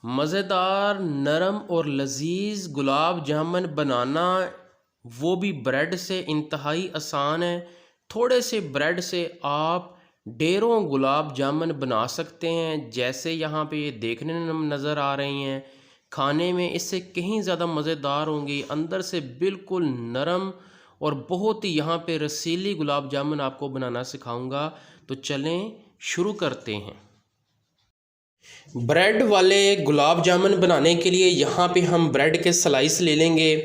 मज़ेदार नरम और लजीज गुलाब जामुन बनाना वो भी ब्रेड से इंतहाई आसान है। थोड़े से ब्रेड से आप ढेरों गुलाब जामुन बना सकते हैं, जैसे यहाँ पे ये देखने में नज़र आ रही हैं। खाने में इससे कहीं ज़्यादा मज़ेदार होंगी, अंदर से बिल्कुल नरम और बहुत ही यहाँ पे रसीली गुलाब जामुन आपको बनाना सिखाऊंगा। तो चलें शुरू करते हैं। ब्रेड वाले गुलाब जामुन बनाने के लिए यहाँ पे हम ब्रेड के स्लाइस ले लेंगे।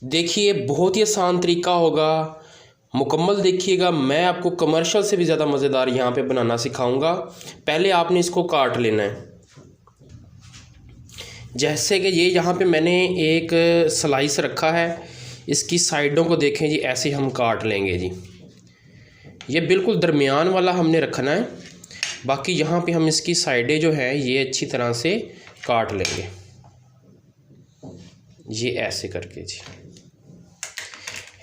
देखिए बहुत ही आसान तरीका होगा, मुकम्मल देखिएगा। मैं आपको कमर्शियल से भी ज़्यादा मज़ेदार यहाँ पे बनाना सिखाऊंगा। पहले आपने इसको काट लेना है। जैसे कि ये यहाँ पे मैंने एक स्लाइस रखा है, इसकी साइडों को देखें जी, ऐसे हम काट लेंगे जी। ये बिल्कुल दरमियान वाला हमने रखना है, बाकी यहाँ पे हम इसकी साइडें जो हैं ये अच्छी तरह से काट लेंगे, ये ऐसे करके जी,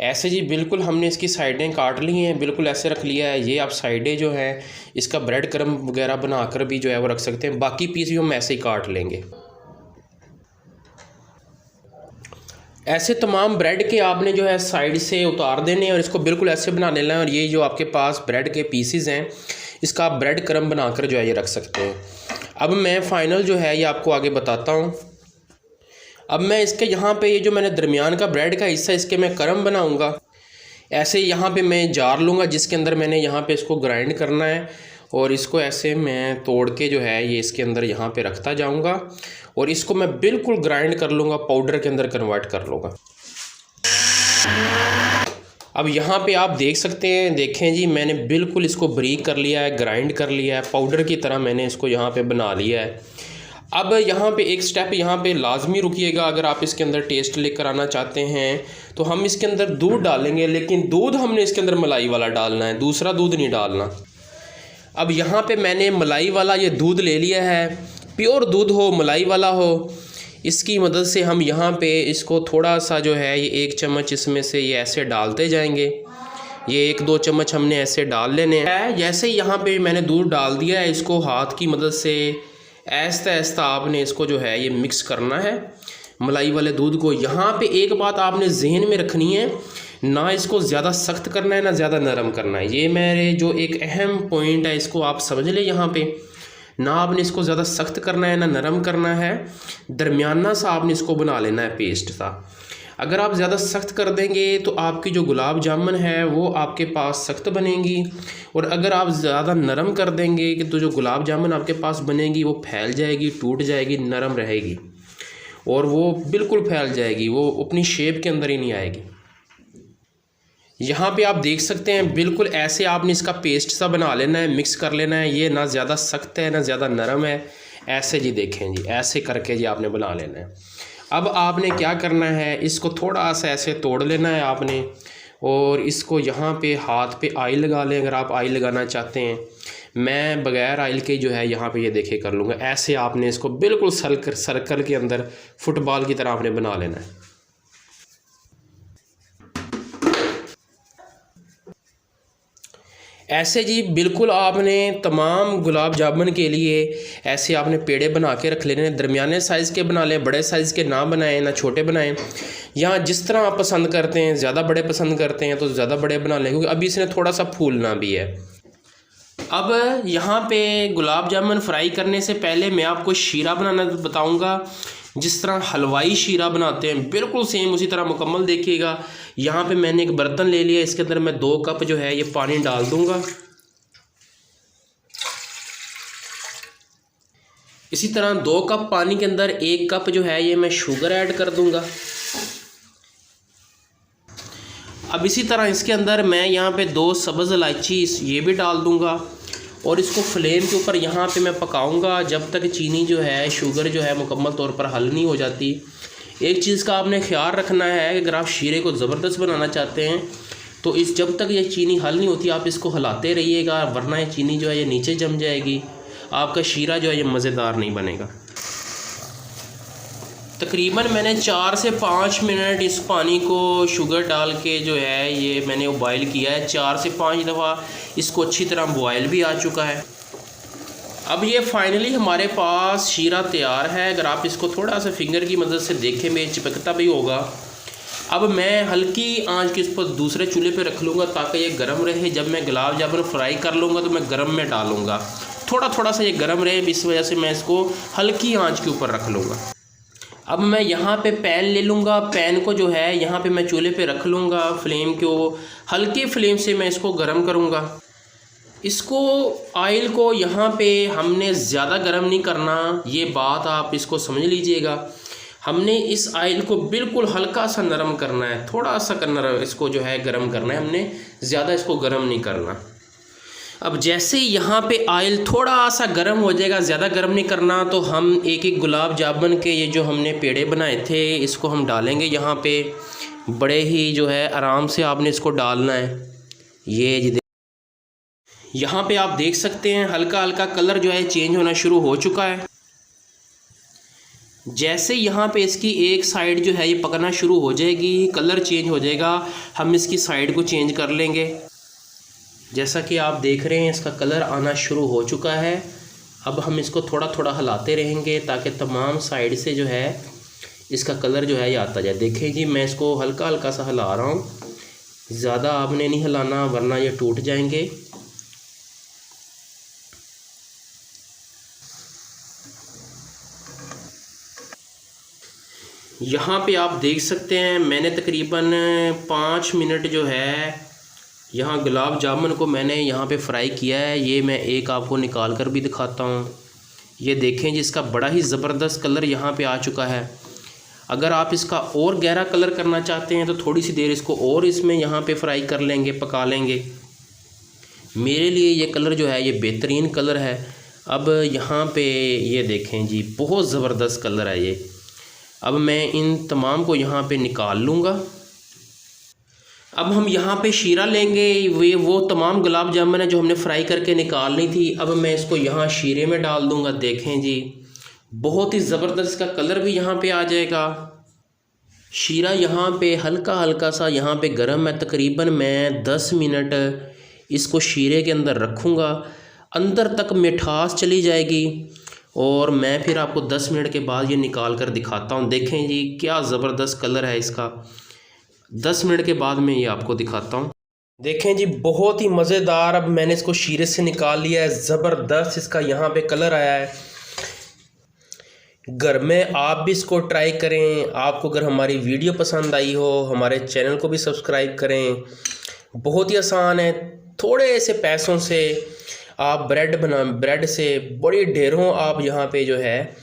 ऐसे जी। बिल्कुल हमने इसकी साइडें काट ली हैं, बिल्कुल ऐसे रख लिया है। ये आप साइडें जो हैं इसका ब्रेड क्रम वगैरह बनाकर भी जो है वो रख सकते हैं। बाकी पीस भी हम ऐसे ही काट लेंगे। ऐसे तमाम ब्रेड के आपने जो है साइड से उतार देने और इसको बिल्कुल ऐसे बना लेना है। और ये जो आपके पास ब्रेड के पीसीज हैं इसका आप ब्रेड क्रम बनाकर जो है ये रख सकते हैं। अब मैं फ़ाइनल जो है ये आपको आगे बताता हूँ। अब मैं इसके यहाँ पे ये जो मैंने दरमियान का ब्रेड का हिस्सा इसके मैं क्रम बनाऊँगा। ऐसे यहाँ पे मैं जार लूँगा जिसके अंदर मैंने यहाँ पे इसको ग्राइंड करना है, और इसको ऐसे मैं तोड़ के जो है ये इसके अंदर यहाँ पे रखता जाऊँगा और इसको मैं बिल्कुल ग्राइंड कर लूँगा, पाउडर के अंदर कन्वर्ट कर लूँगा। अब यहाँ पे आप देख सकते हैं, देखें जी, मैंने बिल्कुल इसको बारीक कर लिया है, ग्राइंड कर लिया है, पाउडर की तरह मैंने इसको यहाँ पे बना लिया है। अब यहाँ पे एक स्टेप यहाँ पे लाजमी रुकिएगा। अगर आप इसके अंदर टेस्ट लेकर आना चाहते हैं तो हम इसके अंदर दूध डालेंगे, लेकिन दूध हमने इसके अंदर मलाई वाला डालना है, दूसरा दूध नहीं डालना। अब यहाँ पे मैंने मलाई वाला ये दूध ले लिया है, प्योर दूध हो, मलाई वाला हो। इसकी मदद से हम यहाँ पे इसको थोड़ा सा जो है ये 1 चम्मच इसमें से ये ऐसे डालते जाएंगे। ये 1-2 चम्मच हमने ऐसे डाल लेने हैं। जैसे ही यहाँ पे मैंने दूध डाल दिया है, इसको हाथ की मदद से ऐसा ऐसा आपने इसको जो है ये मिक्स करना है, मलाई वाले दूध को। यहाँ पे एक बात आपने जहन में रखनी है, ना इसको ज़्यादा सख्त करना है ना ज़्यादा नरम करना है। ये मेरे जो एक अहम पॉइंट है, इसको आप समझ लें। यहाँ पे ना आपने इसको ज़्यादा सख्त करना है ना नरम करना है, दरमियाना सा आपने इसको बना लेना है, पेस्ट सा। अगर आप ज़्यादा सख्त कर देंगे तो आपकी जो गुलाब जामुन है वो आपके पास सख्त बनेगी, और अगर आप ज़्यादा नरम कर देंगे कि तो जो गुलाब जामुन आपके पास बनेगी वो फैल जाएगी, टूट जाएगी, नरम रहेगी और वो बिल्कुल फैल जाएगी, वो अपनी शेप के अंदर ही नहीं आएगी। यहाँ पे आप देख सकते हैं बिल्कुल ऐसे आपने इसका पेस्ट सा बना लेना है, मिक्स कर लेना है। ये ना ज़्यादा सख्त है ना ज़्यादा नरम है, ऐसे जी देखें जी, ऐसे करके जी आपने बना लेना है। अब आपने क्या करना है, इसको थोड़ा सा ऐसे तोड़ लेना है आपने, और इसको यहाँ पे हाथ पे ऑयल लगा लें अगर आप ऑयल लगाना चाहते हैं। मैं बग़ैर ऑयल के जो है यहाँ पे ये देखे कर लूँगा। ऐसे आपने इसको बिल्कुल सर्कल के अंदर फुटबॉल की तरह आपने बना लेना है। ऐसे जी बिल्कुल आपने तमाम गुलाब जामुन के लिए ऐसे आपने पेड़े बना के रख लेने। दरमियाने साइज़ के बना लें, बड़े साइज़ के ना बनाएं ना छोटे बनाएं, या जिस तरह आप पसंद करते हैं। ज़्यादा बड़े पसंद करते हैं तो ज़्यादा बड़े बना लें, क्योंकि अभी इसने थोड़ा सा फूलना भी है। अब यहाँ पे गुलाब जामुन फ्राई करने से पहले मैं आपको शीरा बनाना बताऊँगा। जिस तरह हलवाई शीरा बनाते हैं बिल्कुल सेम उसी तरह मुकम्मल देखिएगा। यहाँ पे मैंने एक बर्तन ले लिया, इसके अंदर मैं 2 कप जो है ये पानी डाल दूँगा। इसी तरह 2 कप पानी के अंदर 1 कप जो है ये मैं शुगर ऐड कर दूँगा। अब इसी तरह इसके अंदर मैं यहाँ पे 2 सब्ज़ इलायची ये भी डाल दूँगा, और इसको फ्लेम के ऊपर यहाँ पे मैं पकाऊंगा जब तक चीनी जो है, शुगर जो है मुकम्मल तौर पर हल नहीं हो जाती। एक चीज़ का आपने ख्याल रखना है कि अगर आप शीरे को ज़बरदस्त बनाना चाहते हैं तो जब तक ये चीनी हल नहीं होती आप इसको हिलाते रहिएगा, वरना ये चीनी जो है ये नीचे जम जाएगी, आपका शीरा जो है ये मज़ेदार नहीं बनेगा। तकरीबन मैंने 4 से 5 मिनट इस पानी को शुगर डाल के जो है ये मैंने बॉयल किया है। 4 से 5 दफ़ा इसको अच्छी तरह बॉयल भी आ चुका है। अब ये फाइनली हमारे पास शीरा तैयार है। अगर आप इसको थोड़ा सा फिंगर की मदद से देखें में चिपकता भी होगा। अब मैं हल्की आंच के इस पर दूसरे चूल्हे पे रख लूँगा ताकि ये गर्म रहे। जब मैं गुलाब जामुन फ्राई कर लूँगा तो मैं गर्म में डालूँगा, थोड़ा थोड़ा सा ये गर्म रहे, इस वजह से मैं इसको हल्की आंच के ऊपर रख लूँगा। अब मैं यहाँ पे पैन ले लूँगा। पैन को जो है यहाँ पे मैं चूल्हे पे रख लूँगा। फ्लेम को हल्की फ्लेम से मैं इसको गर्म करूँगा। इसको ऑयल को यहाँ पे हमने ज़्यादा गर्म नहीं करना, ये बात आप इसको समझ लीजिएगा। हमने इस ऑयल को बिल्कुल हल्का सा नरम करना है, थोड़ा सा नरम इसको जो है गर्म करना है, हमने ज़्यादा इसको गर्म नहीं करना। अब जैसे यहाँ पे ऑयल थोड़ा सा गर्म हो जाएगा, ज़्यादा गर्म नहीं करना, तो हम एक एक गुलाब जामुन के ये जो हमने पेड़े बनाए थे इसको हम डालेंगे यहाँ पे। बड़े ही जो है आराम से आपने इसको डालना है। ये जी यहाँ पे आप देख सकते हैं हल्का हल्का कलर जो है चेंज होना शुरू हो चुका है। जैसे यहाँ पे इसकी एक साइड जो है ये पकना शुरू हो जाएगी, कलर चेंज हो जाएगा, हम इसकी साइड को चेंज कर लेंगे। जैसा कि आप देख रहे हैं इसका कलर आना शुरू हो चुका है। अब हम इसको थोड़ा थोड़ा हिलाते रहेंगे ताकि तमाम साइड से जो है इसका कलर जो है ये आता जाए। देखें जी मैं इसको हल्का हल्का सा हिला रहा हूँ, ज़्यादा आपने नहीं हिलाना वरना ये टूट जाएंगे। यहाँ पे आप देख सकते हैं मैंने तकरीबन 5 मिनट जो है यहाँ गुलाब जामुन को मैंने यहाँ पे फ्राई किया है। ये मैं एक आपको निकाल कर भी दिखाता हूँ। ये देखें जिसका बड़ा ही ज़बरदस्त कलर यहाँ पे आ चुका है। अगर आप इसका और गहरा कलर करना चाहते हैं तो थोड़ी सी देर इसको और इसमें यहाँ पे फ्राई कर लेंगे, पका लेंगे। मेरे लिए ये कलर जो है ये बेहतरीन कलर है। अब यहाँ पे ये देखें जी बहुत ज़बरदस्त कलर है ये। अब मैं इन तमाम को यहाँ पे निकाल लूँगा। अब हम यहाँ पे शीरा लेंगे, वो तमाम गुलाब जामुन है जो हमने फ्राई करके निकालनी थी। अब मैं इसको यहाँ शीरे में डाल दूँगा। देखें जी बहुत ही ज़बरदस्त का कलर भी यहाँ पे आ जाएगा। शीरा यहाँ पे हल्का हल्का सा यहाँ पे गर्म है। तकरीबन मैं 10 मिनट इसको शीरे के अंदर रखूँगा, अंदर तक मिठास चली जाएगी और मैं फिर आपको 10 मिनट के बाद ये निकाल कर दिखाता हूँ। देखें जी क्या ज़बरदस्त कलर है इसका। 10 मिनट के बाद मैं ये आपको दिखाता हूँ। देखें जी बहुत ही मज़ेदार। अब मैंने इसको शीरे से निकाल लिया है, ज़बरदस्त इसका यहाँ पे कलर आया है। घर में आप भी इसको ट्राई करें। आपको अगर हमारी वीडियो पसंद आई हो हमारे चैनल को भी सब्सक्राइब करें। बहुत ही आसान है, थोड़े से पैसों से आप ब्रेड से बड़ी ढेरों आप यहाँ पे जो है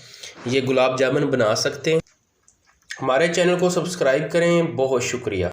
ये गुलाब जामुन बना सकते हैं। हमारे चैनल को सब्सक्राइब करें। बहुत शुक्रिया।